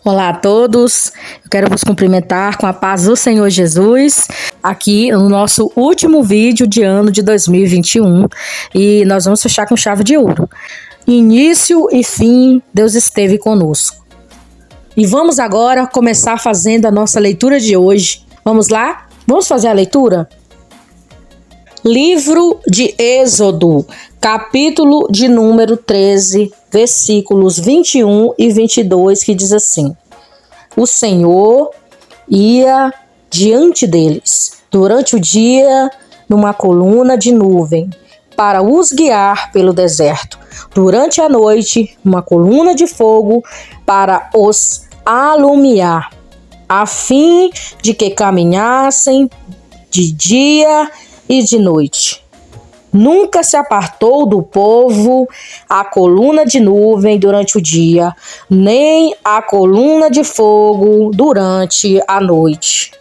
Olá a todos, eu quero vos cumprimentar com a paz do Senhor Jesus, aqui no nosso último vídeo de ano de 2021, e nós vamos fechar com chave de ouro. Início e fim, Deus esteve conosco. E vamos agora começar fazendo a nossa leitura de hoje. Vamos lá? Vamos fazer a leitura? Livro de Êxodo, capítulo de número 13, versículos 21 e 22, que diz assim: O Senhor ia diante deles durante o dia numa coluna de nuvem para os guiar pelo deserto, durante a noite uma coluna de fogo para os alumiar, a fim de que caminhassem de dia e de noite. Nunca se apartou do povo a coluna de nuvem durante o dia, nem a coluna de fogo durante a noite.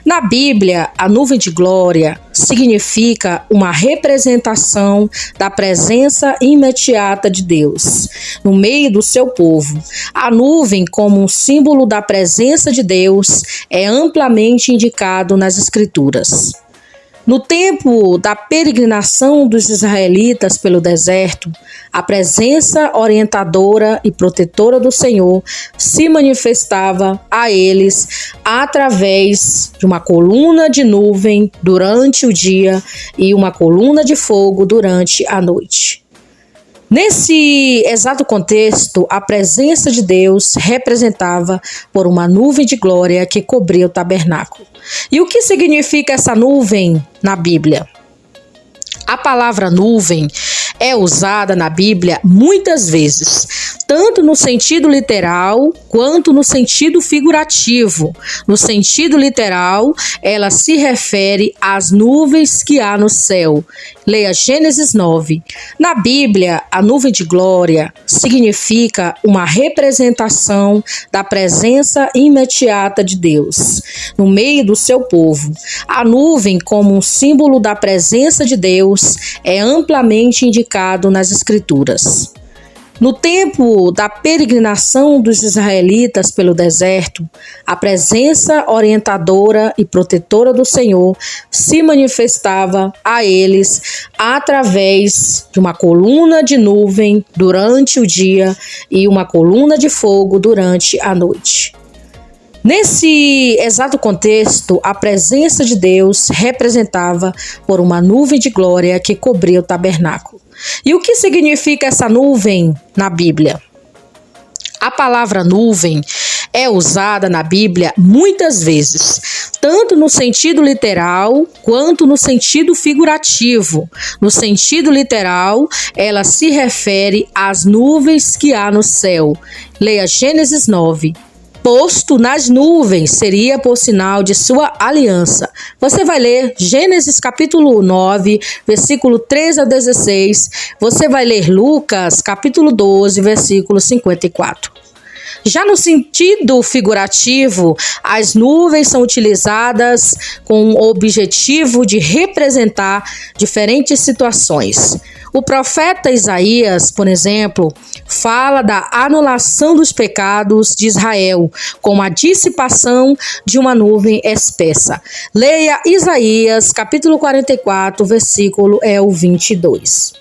Na Bíblia, a nuvem de glória significa uma representação da presença imediata de Deus no meio do seu povo. A nuvem, como um símbolo da presença de Deus, é amplamente indicado nas Escrituras. No tempo da peregrinação dos israelitas pelo deserto, a presença orientadora e protetora do Senhor se manifestava a eles através de uma coluna de nuvem durante o dia e uma coluna de fogo durante a noite. Nesse exato contexto, a presença de Deus representava por uma nuvem de glória que cobria o tabernáculo. E o que significa essa nuvem na Bíblia? A palavra nuvem é usada na Bíblia muitas vezes, tanto no sentido literal quanto no sentido figurativo. No sentido literal, ela se refere às nuvens que há no céu. Leia Gênesis 9. Na Bíblia, a nuvem de glória significa uma representação da presença imediata de Deus no meio do seu povo. A nuvem, como um símbolo da presença de Deus, é amplamente indicado nas Escrituras. No tempo da peregrinação dos israelitas pelo deserto, a presença orientadora e protetora do Senhor se manifestava a eles através de uma coluna de nuvem durante o dia e uma coluna de fogo durante a noite. Nesse exato contexto, a presença de Deus representava por uma nuvem de glória que cobria o tabernáculo. E o que significa essa nuvem na Bíblia? A palavra nuvem é usada na Bíblia muitas vezes, tanto no sentido literal quanto no sentido figurativo. No sentido literal, ela se refere às nuvens que há no céu. Leia Gênesis 9. Posto nas nuvens seria por sinal de sua aliança. Você vai ler Gênesis capítulo 9, versículo 13 a 16. Você vai ler Lucas capítulo 12, versículo 54. Já no sentido figurativo, as nuvens são utilizadas com o objetivo de representar diferentes situações. O profeta Isaías, por exemplo, fala da anulação dos pecados de Israel com a dissipação de uma nuvem espessa. Leia Isaías, capítulo 44, versículo 22.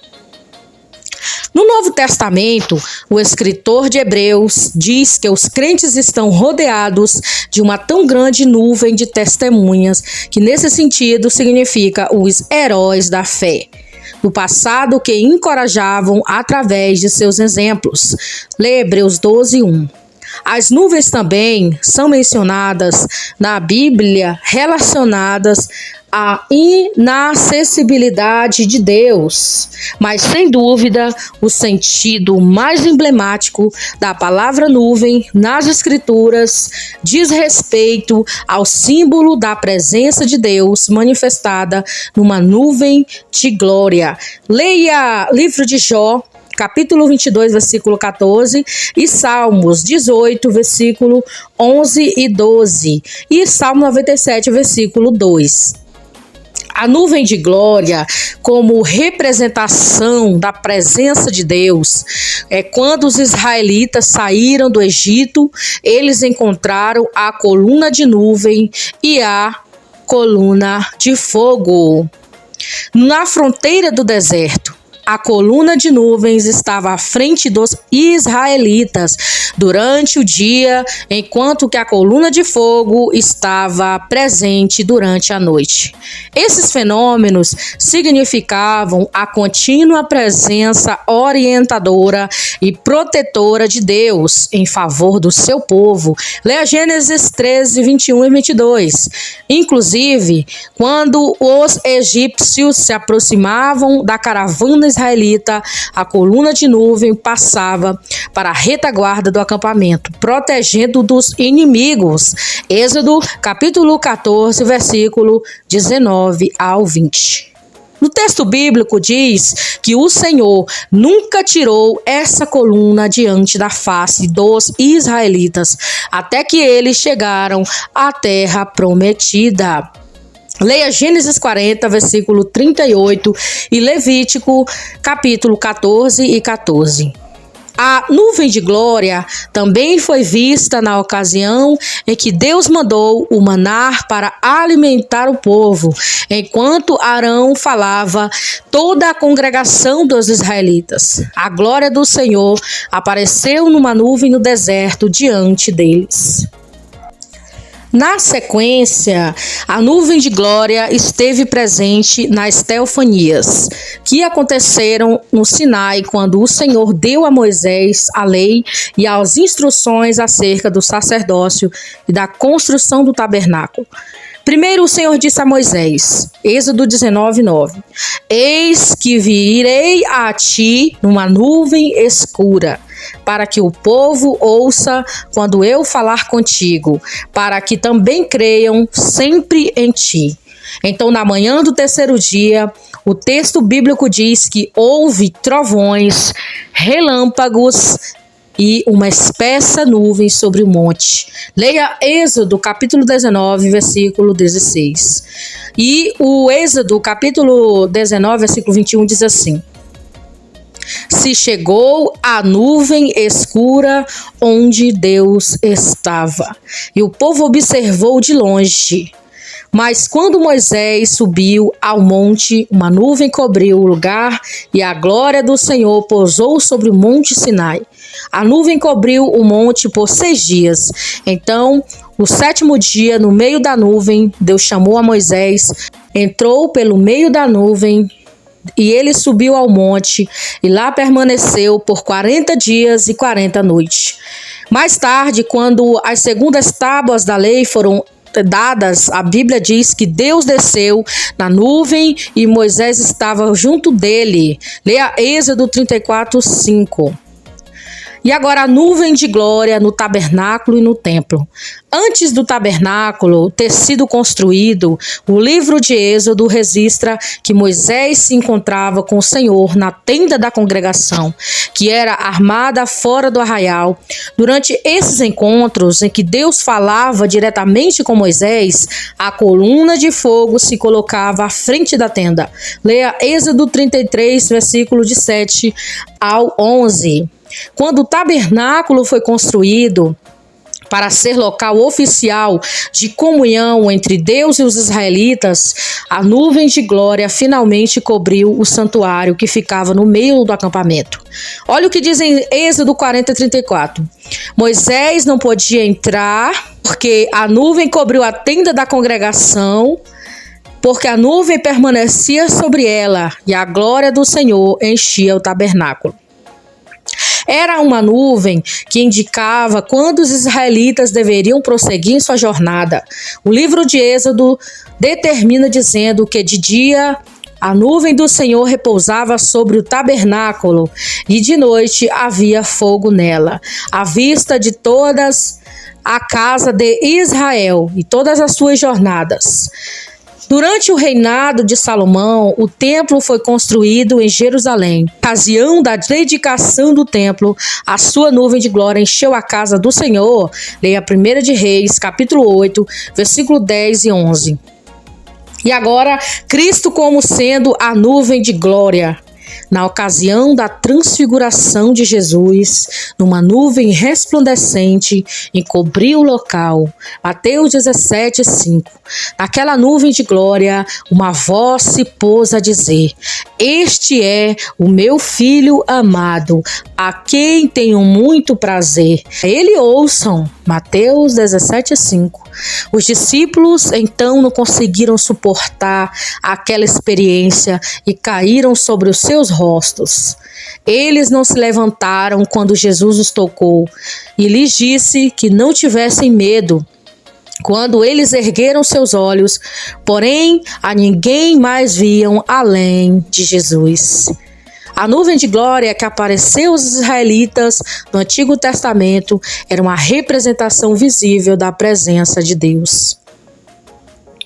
No Novo Testamento, o escritor de Hebreus diz que os crentes estão rodeados de uma tão grande nuvem de testemunhas, que nesse sentido significa os heróis da fé do passado que encorajavam através de seus exemplos. Leia Hebreus 12, 1. As nuvens também são mencionadas na Bíblia relacionadas à inacessibilidade de Deus, mas sem dúvida o sentido mais emblemático da palavra nuvem nas Escrituras diz respeito ao símbolo da presença de Deus manifestada numa nuvem de glória. Leia livro de Jó, capítulo 22, versículo 14, e Salmos 18, versículo 11 e 12, e Salmo 97, versículo 2. A nuvem de glória, como representação da presença de Deus, quando os israelitas saíram do Egito, eles encontraram a coluna de nuvem e a coluna de fogo. Na fronteira do deserto, a coluna de nuvens estava à frente dos israelitas durante o dia, enquanto que a coluna de fogo estava presente durante a noite. Esses fenômenos significavam a contínua presença orientadora e protetora de Deus em favor do seu povo. Leia Gênesis 13, 21 e 22. Inclusive, quando os egípcios se aproximavam da caravana israelita, a coluna de nuvem passava para a retaguarda do acampamento, protegendo dos inimigos. Êxodo, capítulo 14, versículo 19 ao 20. No texto bíblico diz que o Senhor nunca tirou essa coluna diante da face dos israelitas, até que eles chegaram à terra prometida. Leia Gênesis 40, versículo 38 e Levítico, capítulo 14 e 14. A nuvem de glória também foi vista na ocasião em que Deus mandou o maná para alimentar o povo. Enquanto Arão falava, toda a congregação dos israelitas, a glória do Senhor apareceu numa nuvem no deserto diante deles. Na sequência, a nuvem de glória esteve presente nas teofanias, que aconteceram no Sinai quando o Senhor deu a Moisés a lei e as instruções acerca do sacerdócio e da construção do tabernáculo. Primeiro o Senhor disse a Moisés, Êxodo 19, 9, eis que virei a ti numa nuvem escura, para que o povo ouça quando eu falar contigo, para que também creiam sempre em ti. Então, na manhã do terceiro dia, o texto bíblico diz que houve trovões, relâmpagos e uma espessa nuvem sobre o monte. Leia Êxodo, capítulo 19, versículo 16. E o Êxodo, capítulo 19, versículo 21, diz assim: se chegou a nuvem escura onde Deus estava, e o povo observou de longe. Mas quando Moisés subiu ao monte, uma nuvem cobriu o lugar e a glória do Senhor pousou sobre o monte Sinai. A nuvem cobriu o monte por 6 dias. Então, no 7º dia, no meio da nuvem, Deus chamou a Moisés, entrou pelo meio da nuvem e ele subiu ao monte e lá permaneceu por 40 dias e 40 noites. Mais tarde, quando as segundas tábuas da lei foram dadas, a Bíblia diz que Deus desceu na nuvem e Moisés estava junto dele. Leia Êxodo 34, 5. E agora a nuvem de glória no tabernáculo e no templo. Antes do tabernáculo ter sido construído, o livro de Êxodo registra que Moisés se encontrava com o Senhor na tenda da congregação, que era armada fora do arraial. Durante esses encontros em que Deus falava diretamente com Moisés, a coluna de fogo se colocava à frente da tenda. Leia Êxodo 33, versículo de 7 ao 11. Quando o tabernáculo foi construído para ser local oficial de comunhão entre Deus e os israelitas, a nuvem de glória finalmente cobriu o santuário que ficava no meio do acampamento. Olha o que diz em Êxodo 40, 34. Moisés não podia entrar porque a nuvem cobriu a tenda da congregação, porque a nuvem permanecia sobre ela e a glória do Senhor enchia o tabernáculo. Era uma nuvem que indicava quando os israelitas deveriam prosseguir em sua jornada. O livro de Êxodo determina dizendo que de dia a nuvem do Senhor repousava sobre o tabernáculo e de noite havia fogo nela, à vista de todas a casa de Israel e todas as suas jornadas. Durante o reinado de Salomão, o templo foi construído em Jerusalém. Na ocasião da dedicação do templo, a sua nuvem de glória encheu a casa do Senhor. Leia 1 de Reis, capítulo 8, versículo 10 e 11. E agora, Cristo como sendo a nuvem de glória. Na ocasião da transfiguração de Jesus, numa nuvem resplandecente encobriu o local. Mateus 17:5. Naquela nuvem de glória, uma voz se pôs a dizer: Este é o meu filho amado, a quem tenho muito prazer. Ele ouçam. Mateus 17:5. Os discípulos então não conseguiram suportar aquela experiência e caíram sobre os seus rostos. Eles não se levantaram quando Jesus os tocou e lhes disse que não tivessem medo. Quando eles ergueram seus olhos, porém, a ninguém mais viam além de Jesus. A nuvem de glória que apareceu aos israelitas no Antigo Testamento era uma representação visível da presença de Deus.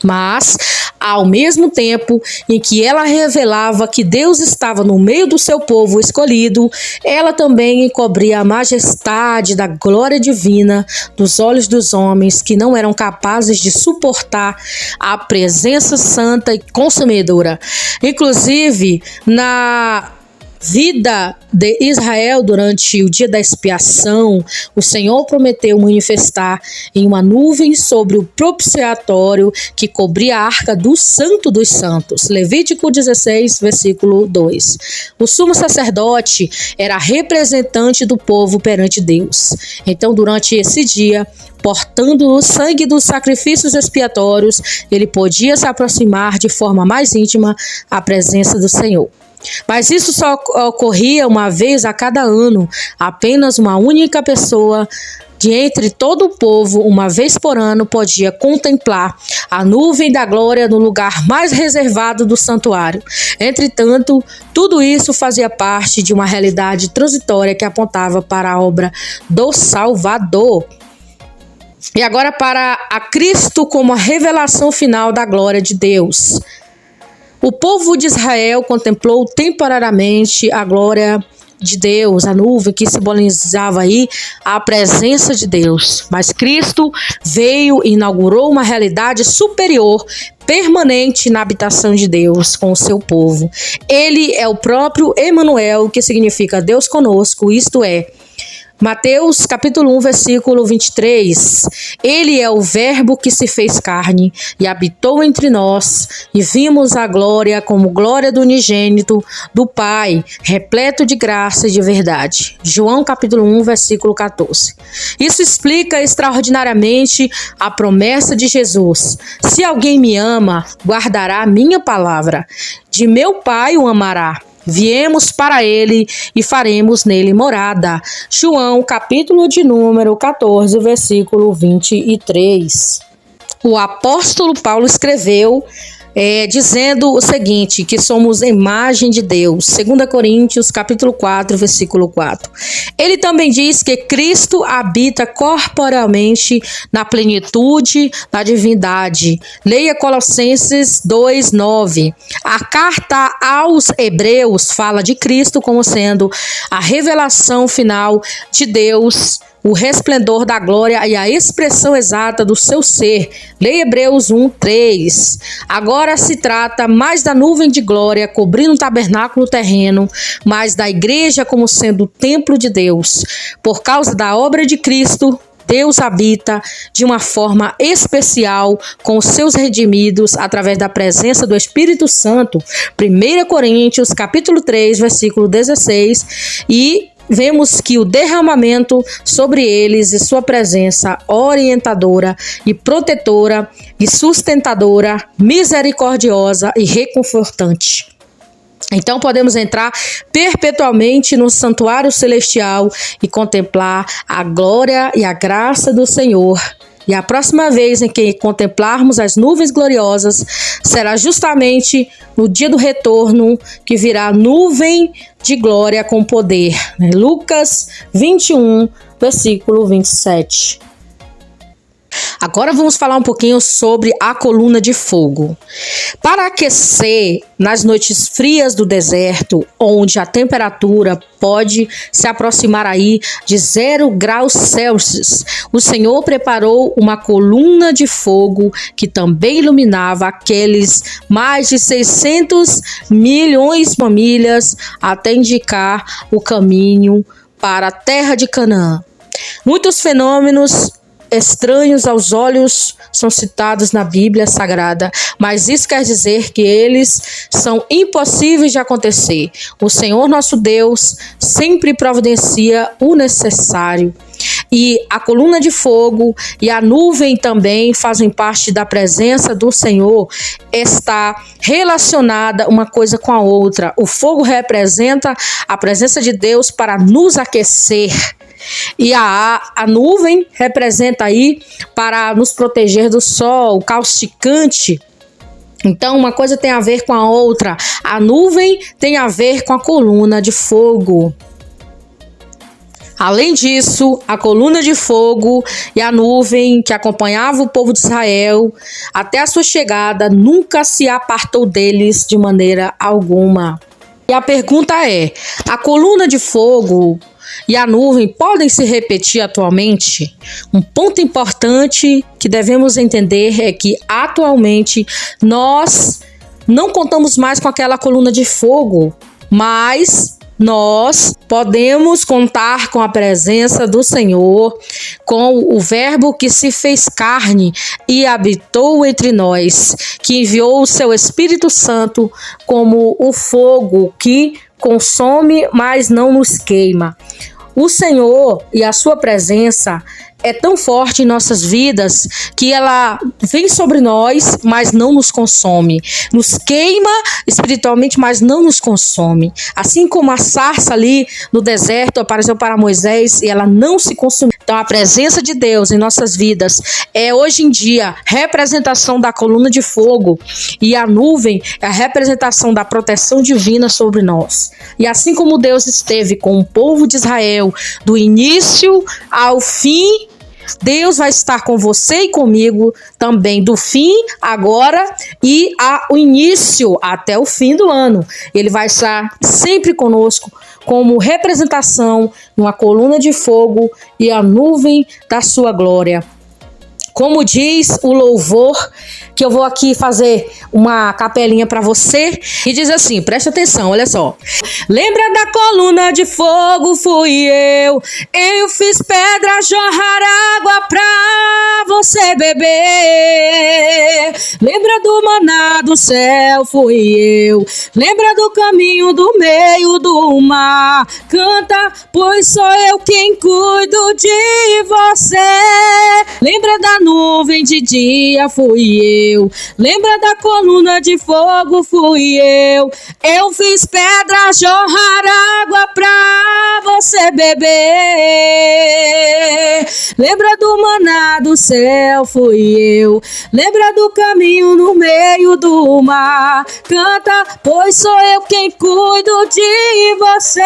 Mas, ao mesmo tempo em que ela revelava que Deus estava no meio do seu povo escolhido, ela também encobria a majestade da glória divina dos olhos dos homens que não eram capazes de suportar a presença santa e consumidora. Inclusive, na vida de Israel durante o dia da expiação, o Senhor prometeu manifestar em uma nuvem sobre o propiciatório que cobria a arca do Santo dos Santos. Levítico 16, versículo 2. O sumo sacerdote era representante do povo perante Deus. Então, durante esse dia, portando o sangue dos sacrifícios expiatórios, ele podia se aproximar de forma mais íntima à presença do Senhor. Mas isso só ocorria uma vez a cada ano. Apenas uma única pessoa de entre todo o povo, uma vez por ano, podia contemplar a nuvem da glória no lugar mais reservado do santuário. Entretanto, tudo isso fazia parte de uma realidade transitória que apontava para a obra do Salvador. E agora para a Cristo como a revelação final da glória de Deus. O povo de Israel contemplou temporariamente a glória de Deus, a nuvem que simbolizava aí a presença de Deus. Mas Cristo veio e inaugurou uma realidade superior, permanente na habitação de Deus com o seu povo. Ele é o próprio Emanuel, que significa Deus conosco, isto é, Mateus capítulo 1, versículo 23. Ele é o verbo que se fez carne e habitou entre nós, e vimos a glória como glória do unigênito do Pai, repleto de graça e de verdade. João capítulo 1, versículo 14. Isso explica extraordinariamente a promessa de Jesus. Se alguém me ama, guardará a minha palavra. De meu Pai o amará. Viemos para ele e faremos nele morada. João, capítulo de número 14, versículo 23. O apóstolo Paulo escreveu dizendo o seguinte, que somos imagem de Deus. 2 Coríntios, capítulo 4, versículo 4. Ele também diz que Cristo habita corporealmente na plenitude da divindade. Leia Colossenses 2, 9. A carta aos Hebreus fala de Cristo como sendo a revelação final de Deus, o resplendor da glória e a expressão exata do seu ser. Leia Hebreus 1, 3. Agora se trata mais da nuvem de glória cobrindo o tabernáculo terreno, mas da igreja como sendo o templo de Deus. Por causa da obra de Cristo, Deus habita de uma forma especial com os seus redimidos através da presença do Espírito Santo. 1 Coríntios, capítulo 3, versículo 16. E vemos que o derramamento sobre eles e sua presença orientadora e protetora e sustentadora, misericordiosa e reconfortante. Então podemos entrar perpetuamente no santuário celestial e contemplar a glória e a graça do Senhor. E a próxima vez em que contemplarmos as nuvens gloriosas será justamente no dia do retorno, que virá nuvem de glória com poder. Lucas 21, versículo 27. Agora vamos falar um pouquinho sobre a coluna de fogo. Para aquecer nas noites frias do deserto, onde a temperatura pode se aproximar aí de 0 graus Celsius, o Senhor preparou uma coluna de fogo que também iluminava aqueles mais de 600 milhões de famílias até indicar o caminho para a terra de Canaã. Muitos fenômenos estranhos aos olhos são citados na Bíblia Sagrada, mas isso quer dizer que eles são impossíveis de acontecer. O Senhor nosso Deus sempre providencia o necessário. E a coluna de fogo e a nuvem também fazem parte da presença do Senhor. Está relacionada uma coisa com a outra. O fogo representa a presença de Deus para nos aquecer. E a nuvem representa aí para nos proteger do sol causticante. Então, uma coisa tem a ver com a outra. A nuvem tem a ver com a coluna de fogo. Além disso, a coluna de fogo e a nuvem que acompanhava o povo de Israel até a sua chegada nunca se apartou deles de maneira alguma. E a pergunta é: a coluna de fogo e a nuvem podem se repetir atualmente? Um ponto importante que devemos entender é que atualmente nós não contamos mais com aquela coluna de fogo, mas nós podemos contar com a presença do Senhor, com o Verbo que se fez carne e habitou entre nós, que enviou o seu Espírito Santo como o fogo que consome, mas não nos queima. O Senhor e a sua presença é tão forte em nossas vidas que ela vem sobre nós, mas não nos consome. Nos queima espiritualmente, mas não nos consome. Assim como a sarça ali no deserto apareceu para Moisés e ela não se consumiu. Então a presença de Deus em nossas vidas é hoje em dia representação da coluna de fogo, e a nuvem é a representação da proteção divina sobre nós. E assim como Deus esteve com o povo de Israel do início ao fim, Deus vai estar com você e comigo também do fim, agora e o início até o fim do ano. Ele vai estar sempre conosco como representação numa coluna de fogo e a nuvem da sua glória. Como diz o louvor, que eu vou aqui fazer uma capelinha para você, e diz assim, preste atenção, olha só. Lembra da coluna de fogo, fui eu fiz pedra jorrar água pra você beber. Lembra do maná do céu, fui eu. Lembra do caminho do meio do mar. Canta, pois sou eu quem cuido de você. Lembra da nuvem de dia, fui eu. Lembra da coluna de fogo, fui eu. Eu fiz pedra jorrar água pra você beber. Lembra do maná do céu, fui eu. Lembra do caminho no meio do mar. Canta, pois sou eu quem cuido de você.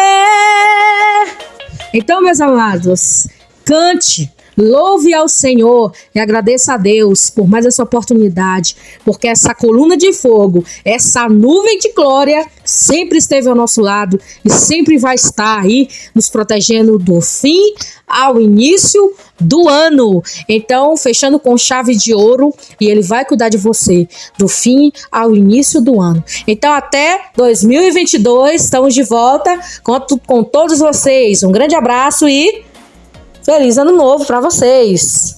Então, meus amados, cante. Louve ao Senhor e agradeça a Deus por mais essa oportunidade, porque essa coluna de fogo, essa nuvem de glória sempre esteve ao nosso lado e sempre vai estar aí nos protegendo do fim ao início do ano. Então, fechando com chave de ouro, e ele vai cuidar de você do fim ao início do ano. Então, até 2022, estamos de volta com todos vocês. Um grande abraço e feliz ano novo para vocês!